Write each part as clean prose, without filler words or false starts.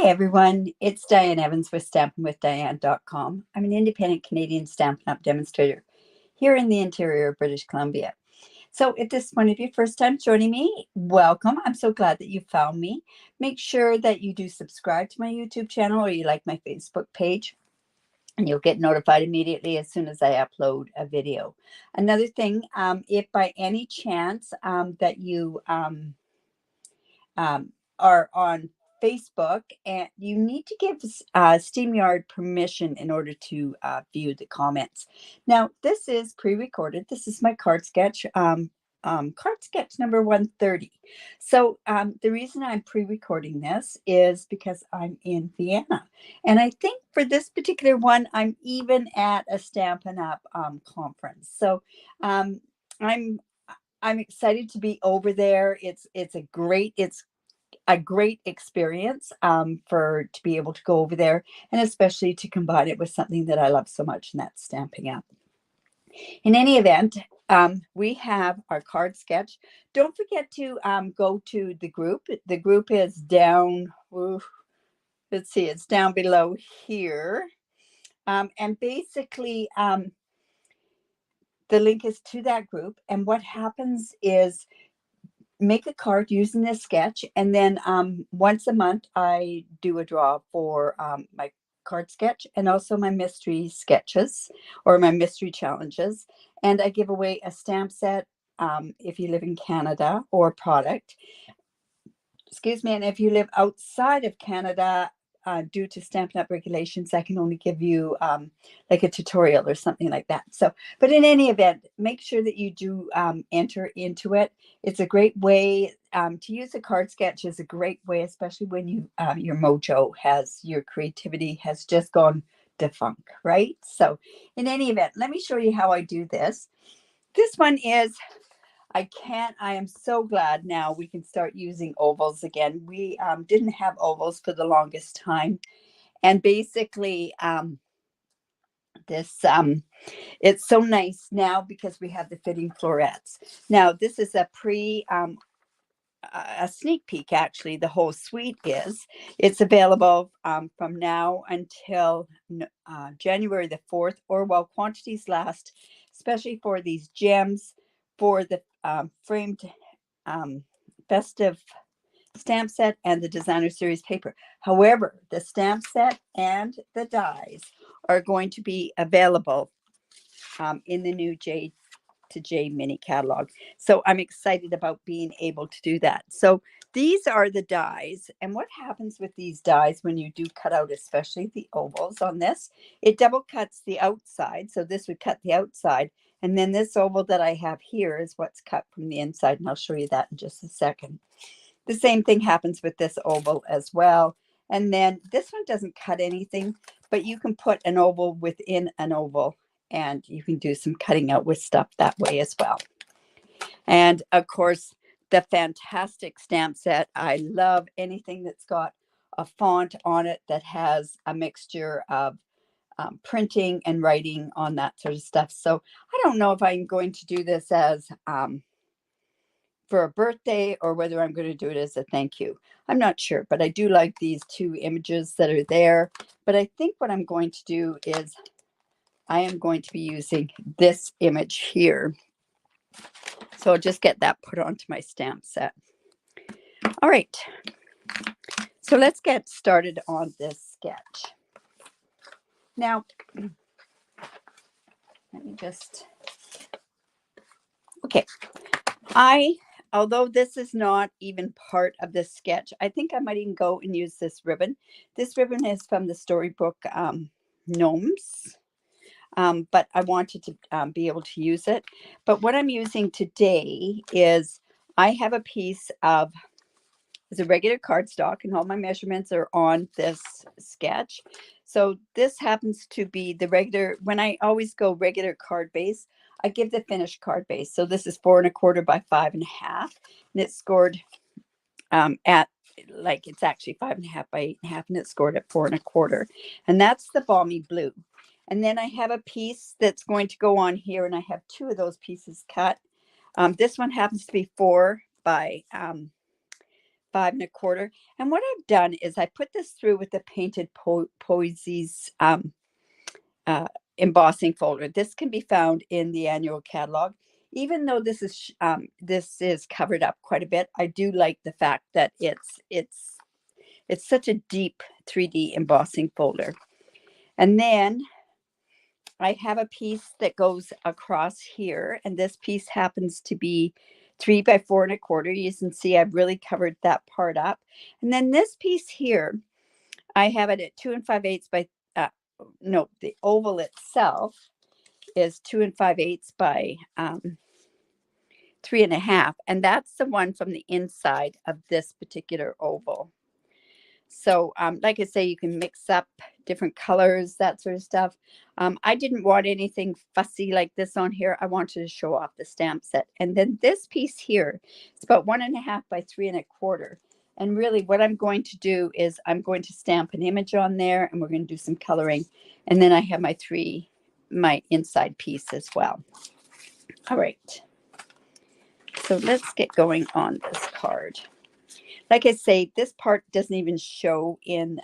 Hi everyone, it's Diane Evans with stampinwithdiane.com. I'm an independent Canadian Stampin' Up demonstrator here in the interior of British Columbia. So if this is one of your first time joining me, welcome. I'm so glad that you found me. Make sure that you do subscribe to my YouTube channel or you like my Facebook page, and you'll get notified immediately as soon as I upload a video. Another thing, if by any chance that you are on Facebook, and you need to give StreamYard permission in order to view the comments. Now, this is pre-recorded. This is my card sketch number 130. So the reason I'm pre-recording this is because I'm in Vienna. And I think for this particular one, I'm even at a Stampin' Up conference. So I'm excited to be over there. It's a great experience to be able to go over there, and especially to combine it with something that I love so much, and that's Stamping Up. In any event, we have our card sketch. Don't forget to go to the group. The group is down, let's see, it's down below here. And basically, the link is to that group. And what happens is make a card using this sketch, and then once a month I do a draw for my card sketch and also my mystery sketches or my mystery challenges, and I give away a stamp set if you live in Canada, or product, excuse me, and if you live outside of Canada, due to Stampin' Up regulations, I can only give you like a tutorial or something like that. So, but in any event, make sure that you do enter into it. It's a great way to use a card sketch. Is a great way, especially when you your mojo your creativity has just gone defunct, right? So, in any event, let me show you how I do this. This one is, I am so glad now we can start using ovals again. We didn't have ovals for the longest time. And basically, it's so nice now because we have the fitting florets. Now, this is a sneak peek, actually. The whole suite is. It's available from now until January the 4th, or while quantities last, especially for these gems, for the framed festive stamp set and the designer series paper. However, the stamp set and the dies are going to be available in the new J to J mini catalog. So I'm excited about being able to do that. So these are the dies, and what happens with these dies when you do cut out, especially the ovals on this, it double cuts the outside. So this would cut the outside, and then this oval that I have here is what's cut from the inside, and I'll show you that in just a second. The same thing happens with this oval as well. And then this one doesn't cut anything, but you can put an oval within an oval, and you can do some cutting out with stuff that way as well. And of course, the fantastic stamp set. I love anything that's got a font on it that has a mixture of printing and writing on that sort of stuff. So I don't know if I'm going to do this as for a birthday or whether I'm going to do it as a thank you. I'm not sure, but I do like these two images that are there. But I think what I'm going to do is I am going to be using this image here. So I'll just get that put onto my stamp set. All right. So let's get started on this sketch. Now, let me just, okay. Although this is not even part of this sketch, I think I might even go and use this ribbon. This ribbon is from the storybook Gnomes, but I wanted to be able to use it. But what I'm using today is I have a piece of, it's a regular cardstock, and all my measurements are on this sketch. So this happens to be the regular, when I always go regular card base, I give the finished card base. So this is 4 1/4 by 5 1/2, and it's scored at, like, it's actually 5 1/2 by 8 1/2, and it's scored at 4 1/4. And that's the balmy blue. And then I have a piece that's going to go on here, and I have 2 of those pieces cut. This one happens to be 4 by 5 1/4. And what I've done is I put this through with the Painted Posies embossing folder. This can be found in the annual catalog. Even though this is covered up quite a bit, I do like the fact that it's such a deep 3D embossing folder. And then I have a piece that goes across here, and this piece happens to be 3 by 4 1/4. You can see I've really covered that part up. And then this piece here, I have it at 2 5/8 by, no, the oval itself is 2 5/8 by 3 1/2. And that's the one from the inside of this particular oval. So, like I say, you can mix up different colors, that sort of stuff. I didn't want anything fussy like this on here. I wanted to show off the stamp set. And then this piece here, it's about 1 1/2 by 3 1/4. And really what I'm going to do is I'm going to stamp an image on there, and we're going to do some coloring. And then I have my inside piece as well. All right. So let's get going on this card. Like I say, this part doesn't even show in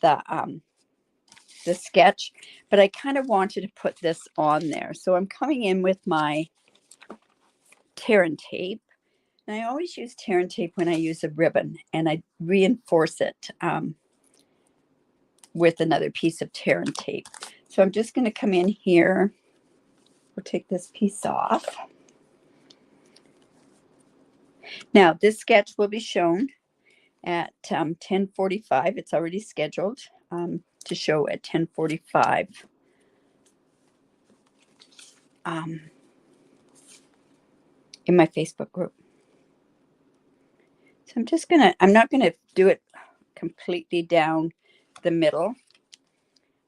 the sketch, but I kind of wanted to put this on there. So I'm coming in with my tear and tape. And I always use tear and tape when I use a ribbon, and I reinforce it with another piece of tear and tape. So I'm just going to come in here. We'll take this piece off. Now, this sketch will be shown at 10:45. It's already scheduled to show at 10:45. In my Facebook group. So I'm not going to do it completely down the middle.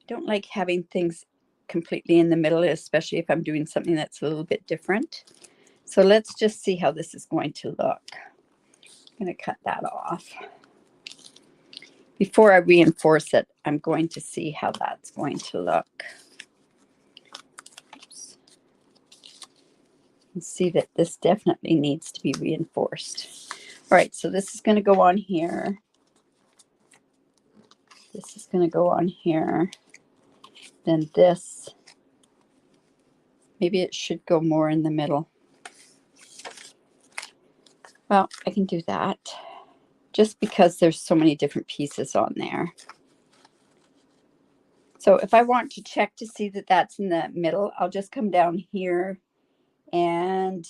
I don't like having things completely in the middle, especially if I'm doing something that's a little bit different. So let's just see how this is going to look. I'm going to cut that off. Before I reinforce it, I'm going to see how that's going to look. Oops. And see that this definitely needs to be reinforced. All right, so this is going to go on here. This is going to go on here. Then this, maybe it should go more in the middle. Well, I can do that just because there's so many different pieces on there. So if I want to check to see that that's in the middle, I'll just come down here and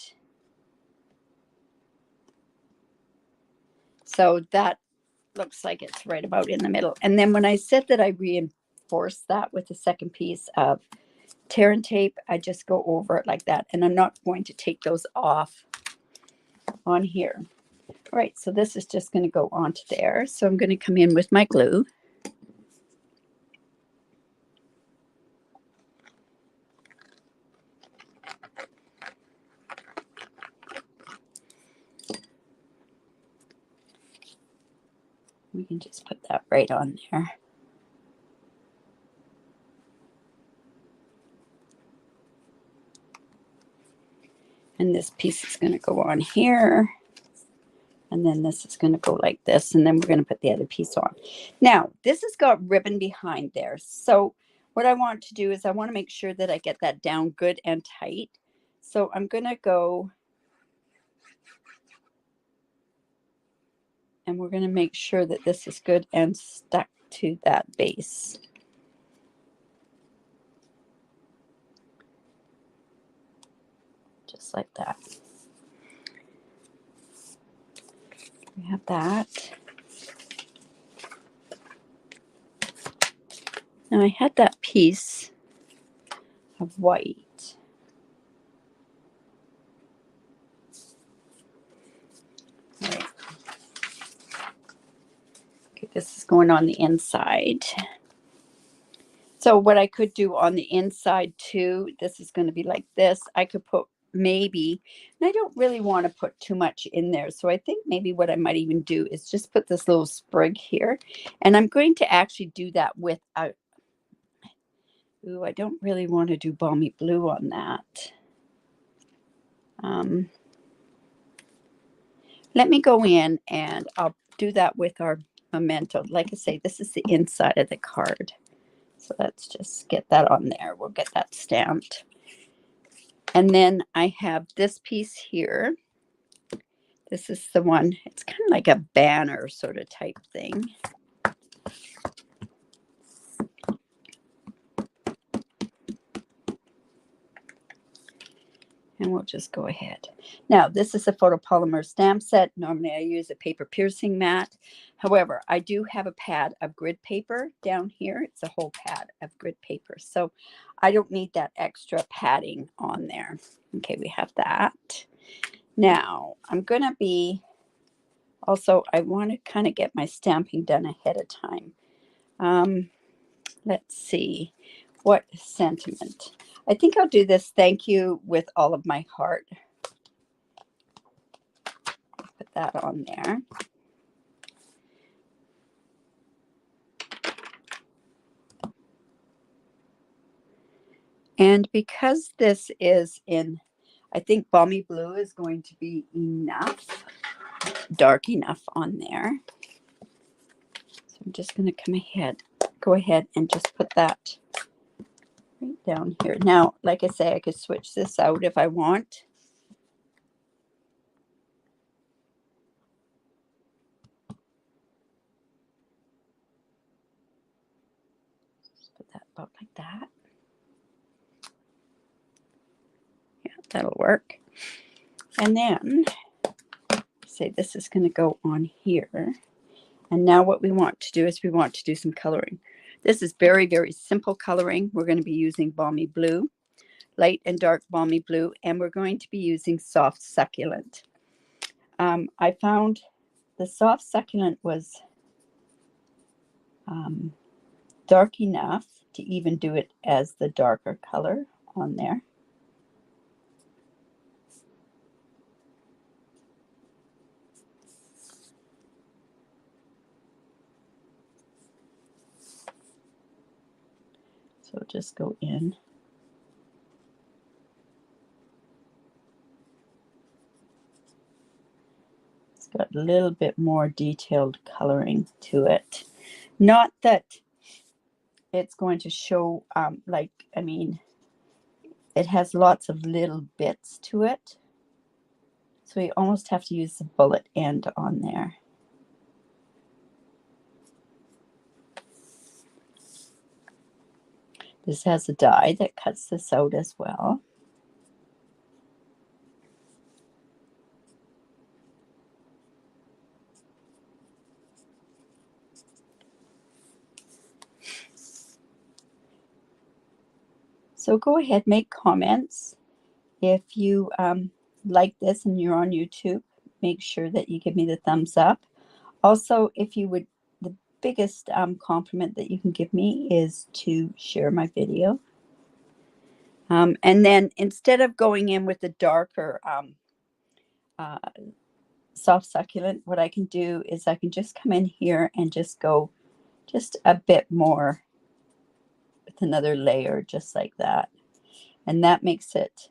so that looks like it's right about in the middle. And then when I said that I reinforce that with the second piece of tear and tape, I just go over it like that. And I'm not going to take those off on here. All right, so this is just going to go onto there. So I'm going to come in with my glue. We can just put that right on there. And this piece is going to go on here. And then this is going to go like this. And then we're going to put the other piece on. Now, this has got ribbon behind there. So what I want to do is I want to make sure that I get that down good and tight. So I'm going to go and we're going to make sure that this is good and stuck to that base. Just like that. We have that. Now I had that piece of white. All right. Okay, this is going on the inside. So what I could do on the inside too, this is going to be like this. I could put maybe, and I don't really want to put too much in there. So I think maybe what I might even do is just put this little sprig here. And I'm going to actually do that with a, ooh, I don't really want to do balmy blue on that. let me go in and I'll do that with our memento. Like I say, this is the inside of the card. So let's just get that on there. We'll get that stamped. And then I have this piece here. This is the one, it's kind of like a banner sort of type thing. And we'll just go ahead. Now, this is a photopolymer stamp set. Normally I use a paper piercing mat. However, I do have a pad of grid paper down here. It's a whole pad of grid paper. So I don't need that extra padding on there. Okay, we have that. Now, I'm going to be, also, I want to kind of get my stamping done ahead of time. Let's see, what sentiment? I think I'll do this thank you with all of my heart. Put that on there. And because this is in, I think Balmy Blue is going to be enough, dark enough on there. So I'm just going to go ahead and just put that right down here. Now, like I say, I could switch this out if I want. Just put that about like that. Yeah, that'll work. And then, say this is going to go on here. And now what we want to do is we want to do some coloring. This is very, very simple coloring. We're going to be using Balmy Blue, light and dark Balmy Blue, and we're going to be using soft succulent. I found the soft succulent was dark enough to even do it as the darker color on there. So just go in. It's got a little bit more detailed coloring to it. Not that it's going to show, I mean, it has lots of little bits to it. So you almost have to use the bullet end on there. This has a die that cuts this out as well. So go ahead, make comments. If you like this and you're on YouTube, make sure that you give me the thumbs up. Also, if you would, the biggest compliment that you can give me is to share my video. And then instead of going in with the darker soft succulent, what I can do is I can just come in here and just go just a bit more with another layer, just like that. And that makes it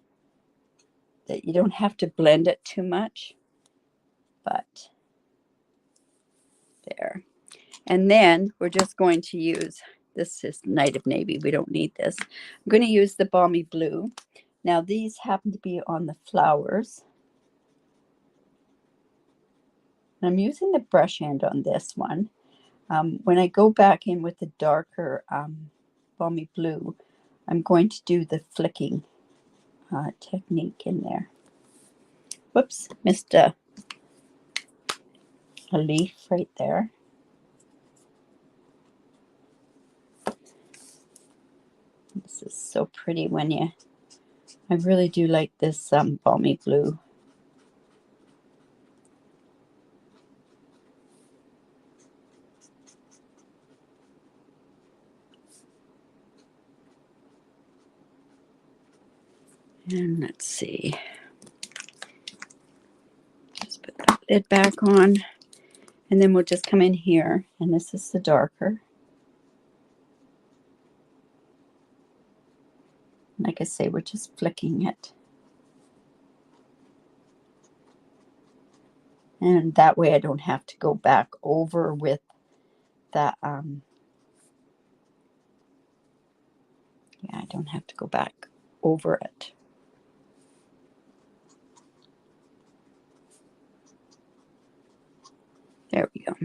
that you don't have to blend it too much, but there. And then we're just going to use, this is Night of Navy. We don't need this. I'm going to use the Balmy Blue. Now these happen to be on the flowers. And I'm using the brush end on this one. When I go back in with the darker Balmy Blue, I'm going to do the flicking technique in there. Whoops, missed a leaf right there. This is so pretty when you, I really do like this Balmy Blue. And let's see. Just put that lid back on. And then we'll just come in here. And this is the darker. Like I say, we're just flicking it. And that way I don't have to go back over with the, yeah, I don't have to go back over it. There we go.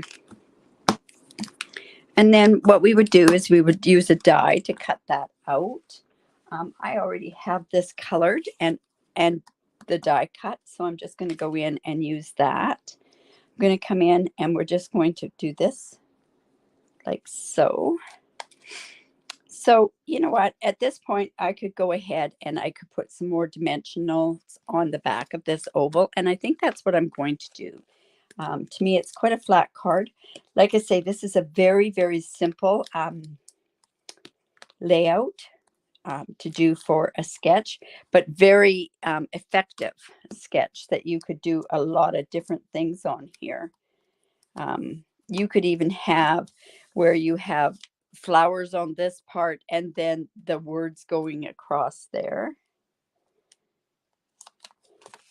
And then what we would do is we would use a die to cut that out. I already have this colored and the die cut, so I'm just going to go in and use that. I'm going to come in and we're just going to do this like so. So you know what, at this point I could go ahead and I could put some more dimensionals on the back of this oval, and I think that's what I'm going to do. To me, it's quite a flat card. Like I say, this is a very, very simple layout to do for a sketch, but very effective sketch that you could do a lot of different things on here. You could even have where you have flowers on this part and then the words going across there.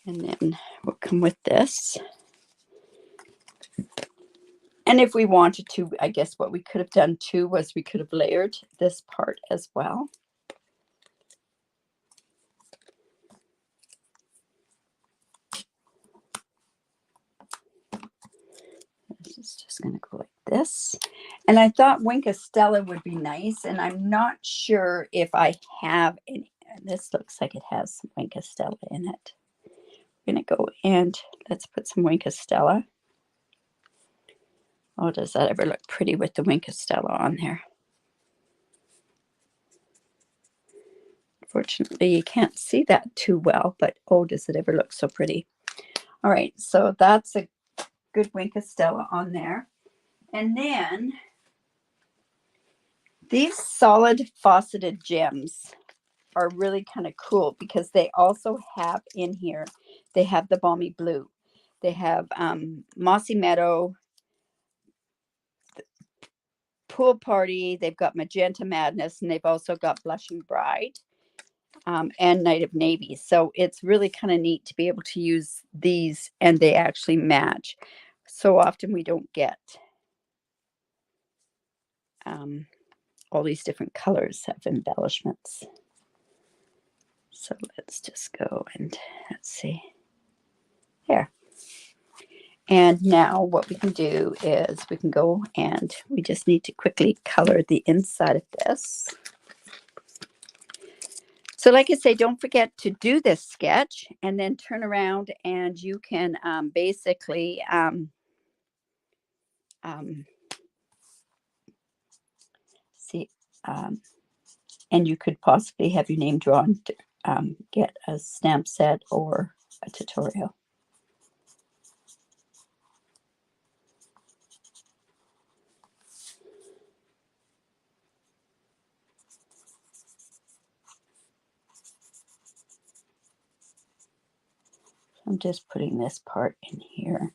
And then we'll come with this. And if we wanted to, I guess what we could have done too was we could have layered this part as well. This is just going to go like this. And I thought Wink of Stella would be nice. And I'm not sure if I have any. This looks like it has some Wink of Stella in it. I'm going to go and let's put some Wink of Stella. Oh, does that ever look pretty with the Wink of Stella on there? Unfortunately, you can't see that too well, but oh, does it ever look so pretty. All right, so that's a good Wink of Stella on there. And then these solid faceted gems are really kind of cool because they also have in here, they have the Balmy Blue. They have Mossy Meadow, Pool Party, they've got Magenta Madness, and they've also got Blushing Bride and Night of Navy. So it's really kind of neat to be able to use these and they actually match. So often we don't get all these different colors of embellishments. So let's just go and let's see there. And now what we can do is we can go and we just need to quickly color the inside of this. So like I say, don't forget to do this sketch and then turn around and you can basically see, and you could possibly have your name drawn to get a stamp set or a tutorial. I'm just putting this part in here.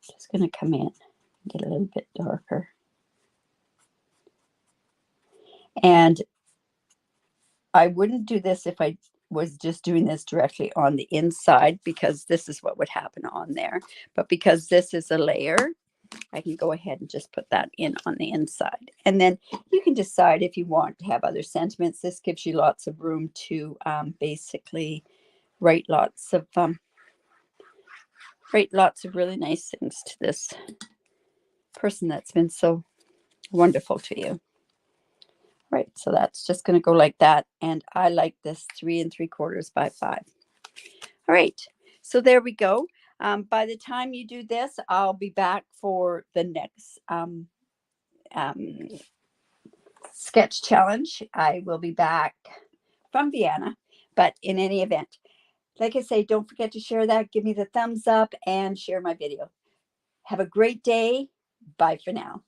Just going to come in and get a little bit darker. And I wouldn't do this if I was just doing this directly on the inside because this is what would happen on there. But because this is a layer, I can go ahead and just put that in on the inside. And then you can decide if you want to have other sentiments. This gives you lots of room to basically write lots of really nice things to this person that's been so wonderful to you. Right, so that's just going to go like that. And I like this 3 3/4 by 5. All right, so there we go. By the time you do this, I'll be back for the next sketch challenge. I will be back from Vienna, but in any event, like I say, don't forget to share that. Give me the thumbs up and share my video. Have a great day. Bye for now.